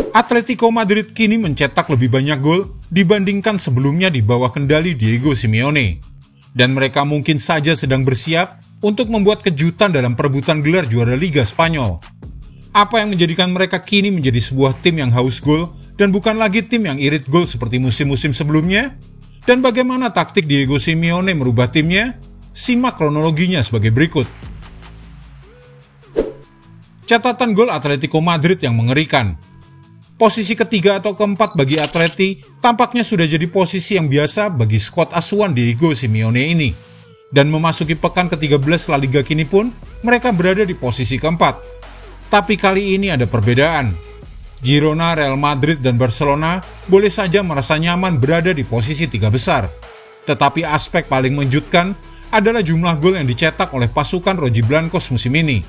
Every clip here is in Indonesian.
Atletico Madrid kini mencetak lebih banyak gol dibandingkan sebelumnya di bawah kendali Diego Simeone. Dan mereka mungkin saja sedang bersiap untuk membuat kejutan dalam perebutan gelar juara Liga Spanyol. Apa yang menjadikan mereka kini menjadi sebuah tim yang haus gol dan bukan lagi tim yang irit gol seperti musim-musim sebelumnya? Dan bagaimana taktik Diego Simeone merubah timnya? Simak kronologinya sebagai berikut. Catatan gol Atletico Madrid yang mengerikan. Posisi ketiga atau keempat bagi Atleti tampaknya sudah jadi posisi yang biasa bagi skuad asuhan Diego Simeone ini. Dan memasuki pekan ke-13 La Liga kini pun mereka berada di posisi keempat. Tapi kali ini ada perbedaan. Girona, Real Madrid, dan Barcelona boleh saja merasa nyaman berada di posisi tiga besar. Tetapi aspek paling mengejutkan adalah jumlah gol yang dicetak oleh pasukan Rojiblancos musim ini.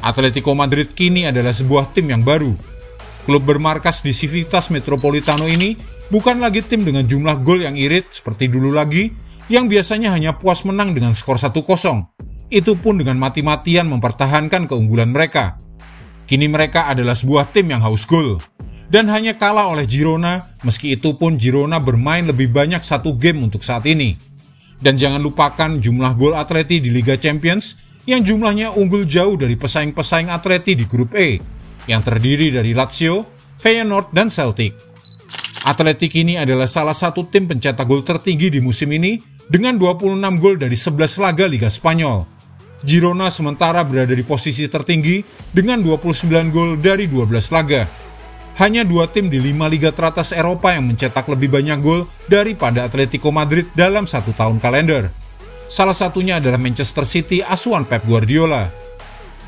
Atletico Madrid kini adalah sebuah tim yang baru. Klub bermarkas di Civitas Metropolitano ini bukan lagi tim dengan jumlah gol yang irit seperti dulu lagi, yang biasanya hanya puas menang dengan skor 1-0. Itu pun dengan mati-matian mempertahankan keunggulan mereka. Kini mereka adalah sebuah tim yang haus gol. Dan hanya kalah oleh Girona, meski itu pun Girona bermain lebih banyak satu game untuk saat ini. Dan jangan lupakan jumlah gol Atleti di Liga Champions, yang jumlahnya unggul jauh dari pesaing-pesaing Atleti di grup E, yang terdiri dari Lazio, Feyenoord, dan Celtic. Atleti kini adalah salah satu tim pencetak gol tertinggi di musim ini dengan 26 gol dari 11 laga Liga Spanyol. Girona sementara berada di posisi tertinggi dengan 29 gol dari 12 laga. Hanya dua tim di 5 liga teratas Eropa yang mencetak lebih banyak gol daripada Atletico Madrid dalam satu tahun kalender. Salah satunya adalah Manchester City asuhan Pep Guardiola.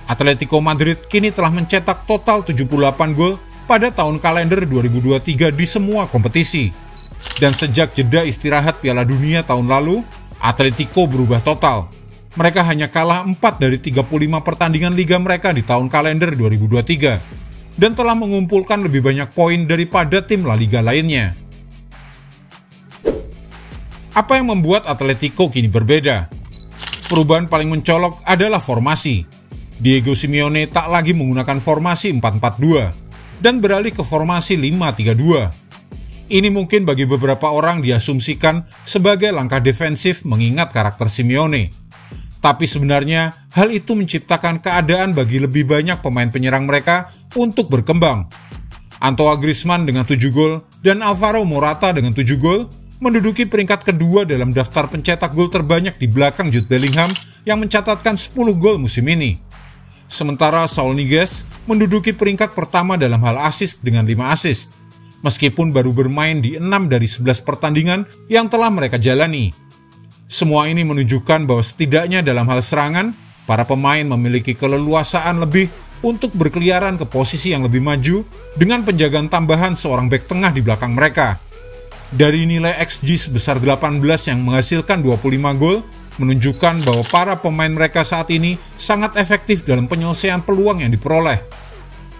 Atletico Madrid kini telah mencetak total 78 gol pada tahun kalender 2023 di semua kompetisi. Dan sejak jeda istirahat Piala Dunia tahun lalu, Atletico berubah total. Mereka hanya kalah 4 dari 35 pertandingan liga mereka di tahun kalender 2023 dan telah mengumpulkan lebih banyak poin daripada tim La Liga lainnya. Apa yang membuat Atletico kini berbeda? Perubahan paling mencolok adalah formasi. Diego Simeone tak lagi menggunakan formasi 4-4-2 dan beralih ke formasi 5-3-2. Ini mungkin bagi beberapa orang diasumsikan sebagai langkah defensif mengingat karakter Simeone. Tapi sebenarnya hal itu menciptakan keadaan bagi lebih banyak pemain penyerang mereka untuk berkembang. Antoine Griezmann dengan 7 gol dan Alvaro Morata dengan 7 gol menduduki peringkat kedua dalam daftar pencetak gol terbanyak di belakang Jude Bellingham yang mencatatkan 10 gol musim ini. Sementara Saul Niguez menduduki peringkat pertama dalam hal assist dengan 5 assist, meskipun baru bermain di 6 dari 11 pertandingan yang telah mereka jalani. Semua ini menunjukkan bahwa setidaknya dalam hal serangan, para pemain memiliki keleluasaan lebih untuk berkeliaran ke posisi yang lebih maju dengan penjagaan tambahan seorang bek tengah di belakang mereka. Dari nilai XG sebesar 18 yang menghasilkan 25 gol, menunjukkan bahwa para pemain mereka saat ini sangat efektif dalam penyelesaian peluang yang diperoleh.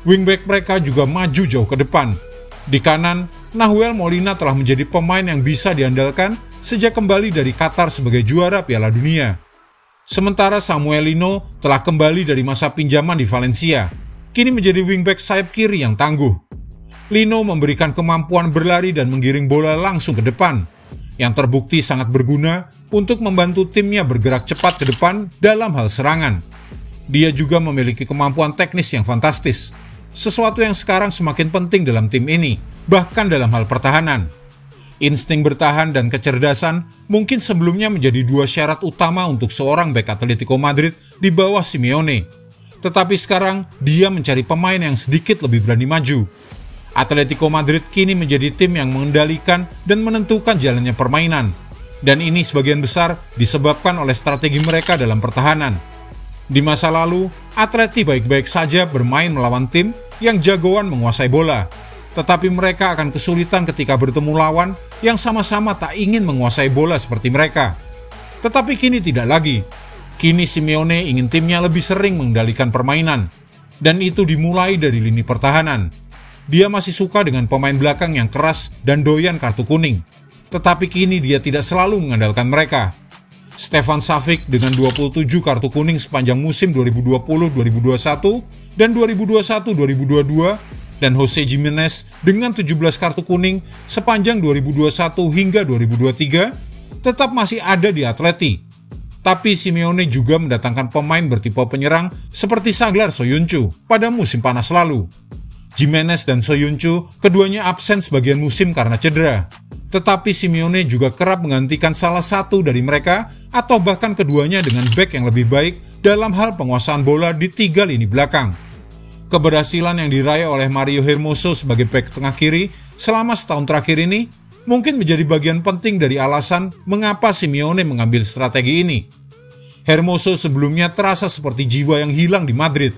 Wingback mereka juga maju jauh ke depan. Di kanan, Nahuel Molina telah menjadi pemain yang bisa diandalkan sejak kembali dari Qatar sebagai juara Piala Dunia. Sementara Samuel Lino telah kembali dari masa pinjaman di Valencia, kini menjadi wingback sayap kiri yang tangguh. Lino memberikan kemampuan berlari dan menggiring bola langsung ke depan, yang terbukti sangat berguna untuk membantu timnya bergerak cepat ke depan dalam hal serangan. Dia juga memiliki kemampuan teknis yang fantastis, sesuatu yang sekarang semakin penting dalam tim ini, bahkan dalam hal pertahanan. Insting bertahan dan kecerdasan mungkin sebelumnya menjadi dua syarat utama untuk seorang bek Atletico Madrid di bawah Simeone. Tetapi sekarang dia mencari pemain yang sedikit lebih berani maju. Atletico Madrid kini menjadi tim yang mengendalikan dan menentukan jalannya permainan. Dan ini sebagian besar disebabkan oleh strategi mereka dalam pertahanan. Di masa lalu, Atleti baik-baik saja bermain melawan tim yang jagoan menguasai bola. Tetapi mereka akan kesulitan ketika bertemu lawan yang sama-sama tak ingin menguasai bola seperti mereka. Tetapi kini tidak lagi. Kini Simeone ingin timnya lebih sering mengendalikan permainan. Dan itu dimulai dari lini pertahanan. Dia masih suka dengan pemain belakang yang keras dan doyan kartu kuning. Tetapi kini dia tidak selalu mengandalkan mereka. Stefan Savic dengan 27 kartu kuning sepanjang musim 2020-2021 dan 2021-2022 dan Jose Gimenez dengan 17 kartu kuning sepanjang 2021 hingga 2023 tetap masih ada di Atleti. Tapi Simeone juga mendatangkan pemain bertipe penyerang seperti Saglar Soyuncu pada musim panas lalu. Gimenez dan Soyuncu keduanya absen sebagian musim karena cedera. Tetapi Simeone juga kerap menggantikan salah satu dari mereka atau bahkan keduanya dengan bek yang lebih baik dalam hal penguasaan bola di 3 lini belakang. Keberhasilan yang diraih oleh Mario Hermoso sebagai bek tengah kiri selama setahun terakhir ini mungkin menjadi bagian penting dari alasan mengapa Simeone mengambil strategi ini. Hermoso sebelumnya terasa seperti jiwa yang hilang di Madrid,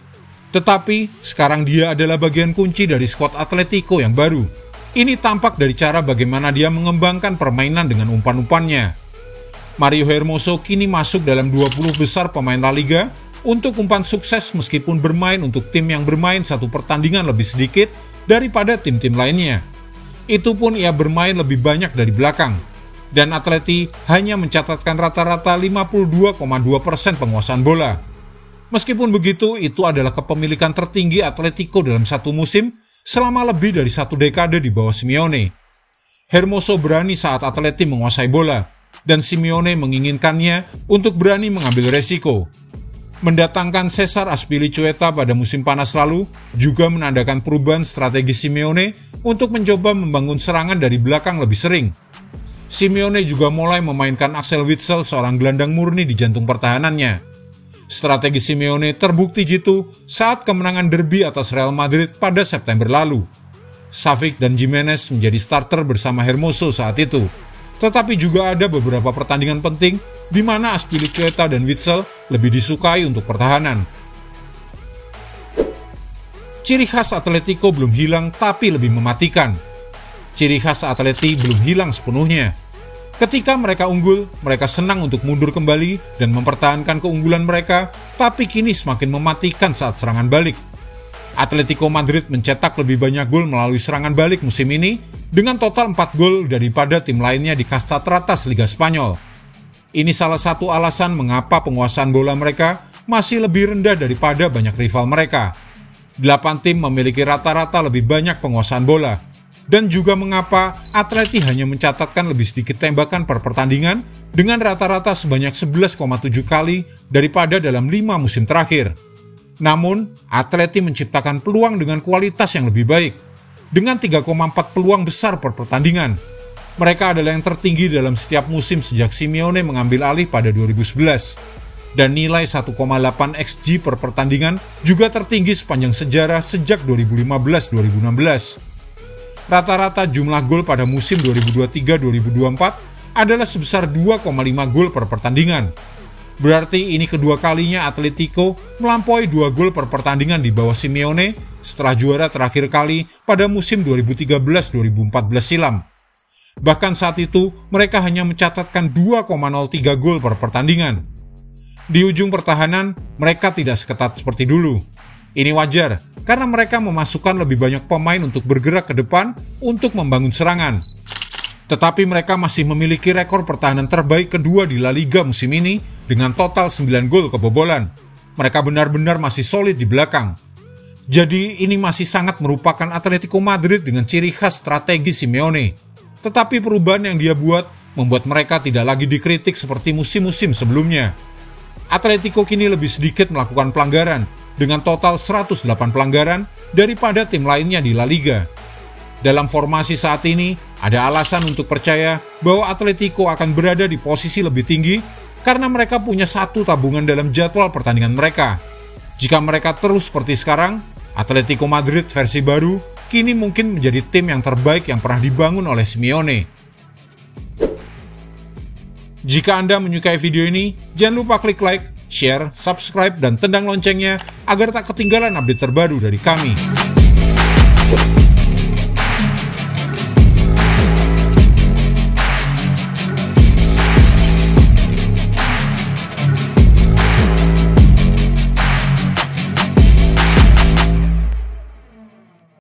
tetapi sekarang dia adalah bagian kunci dari skuad Atletico yang baru. Ini tampak dari cara bagaimana dia mengembangkan permainan dengan umpan-umpannya. Mario Hermoso kini masuk dalam 20 besar pemain La Liga untuk umpan sukses meskipun bermain untuk tim yang bermain satu pertandingan lebih sedikit daripada tim-tim lainnya. Itu pun ia bermain lebih banyak dari belakang. Dan Atleti hanya mencatatkan rata-rata 52,2% penguasaan bola. Meskipun begitu, itu adalah kepemilikan tertinggi Atletico dalam satu musim selama lebih dari 1 dekade di bawah Simeone. Hermoso berani saat Atleti menguasai bola, dan Simeone menginginkannya untuk berani mengambil resiko. Mendatangkan Cesar Azpilicueta pada musim panas lalu juga menandakan perubahan strategi Simeone untuk mencoba membangun serangan dari belakang lebih sering. Simeone juga mulai memainkan Axel Witsel, seorang gelandang murni di jantung pertahanannya. Strategi Simeone terbukti jitu saat kemenangan derby atas Real Madrid pada September lalu. Savic dan Gimenez menjadi starter bersama Hermoso saat itu. Tetapi juga ada beberapa pertandingan penting di mana Azpilicueta dan Witsel lebih disukai untuk pertahanan. Ciri khas Atletico belum hilang tapi lebih mematikan. Ciri khas Atleti belum hilang sepenuhnya. Ketika mereka unggul, mereka senang untuk mundur kembali dan mempertahankan keunggulan mereka, tapi kini semakin mematikan saat serangan balik. Atletico Madrid mencetak lebih banyak gol melalui serangan balik musim ini, dengan total 4 gol daripada tim lainnya di kasta teratas Liga Spanyol. Ini salah satu alasan mengapa penguasaan bola mereka masih lebih rendah daripada banyak rival mereka. 8 tim memiliki rata-rata lebih banyak penguasaan bola. Dan juga mengapa Atleti hanya mencatatkan lebih sedikit tembakan per pertandingan dengan rata-rata sebanyak 11,7 kali daripada dalam 5 musim terakhir. Namun, Atleti menciptakan peluang dengan kualitas yang lebih baik, dengan 3,4 peluang besar per pertandingan. Mereka adalah yang tertinggi dalam setiap musim sejak Simeone mengambil alih pada 2011. Dan nilai 1,8 XG per pertandingan juga tertinggi sepanjang sejarah sejak 2015-2016. Rata-rata jumlah gol pada musim 2023-2024 adalah sebesar 2,5 gol per pertandingan. Berarti ini kedua kalinya Atletico melampaui 2 gol per pertandingan di bawah Simeone setelah juara terakhir kali pada musim 2013-2014 silam. Bahkan saat itu mereka hanya mencatatkan 2,03 gol per pertandingan. Di ujung pertahanan, mereka tidak seketat seperti dulu. Ini wajar, karena mereka memasukkan lebih banyak pemain untuk bergerak ke depan untuk membangun serangan. Tetapi mereka masih memiliki rekor pertahanan terbaik kedua di La Liga musim ini dengan total 9 gol kebobolan. Mereka benar-benar masih solid di belakang. Jadi ini masih sangat merupakan Atletico Madrid dengan ciri khas strategi Simeone. Tetapi perubahan yang dia buat membuat mereka tidak lagi dikritik seperti musim-musim sebelumnya. Atletico kini lebih sedikit melakukan pelanggaran, dengan total 108 pelanggaran daripada tim lainnya di La Liga. Dalam formasi saat ini, ada alasan untuk percaya bahwa Atletico akan berada di posisi lebih tinggi karena mereka punya satu tabungan dalam jadwal pertandingan mereka. Jika mereka terus seperti sekarang, Atletico Madrid versi baru kini mungkin menjadi tim yang terbaik yang pernah dibangun oleh Simeone. Jika Anda menyukai video ini, jangan lupa klik like, share, subscribe, dan tendang loncengnya agar tak ketinggalan update terbaru dari kami.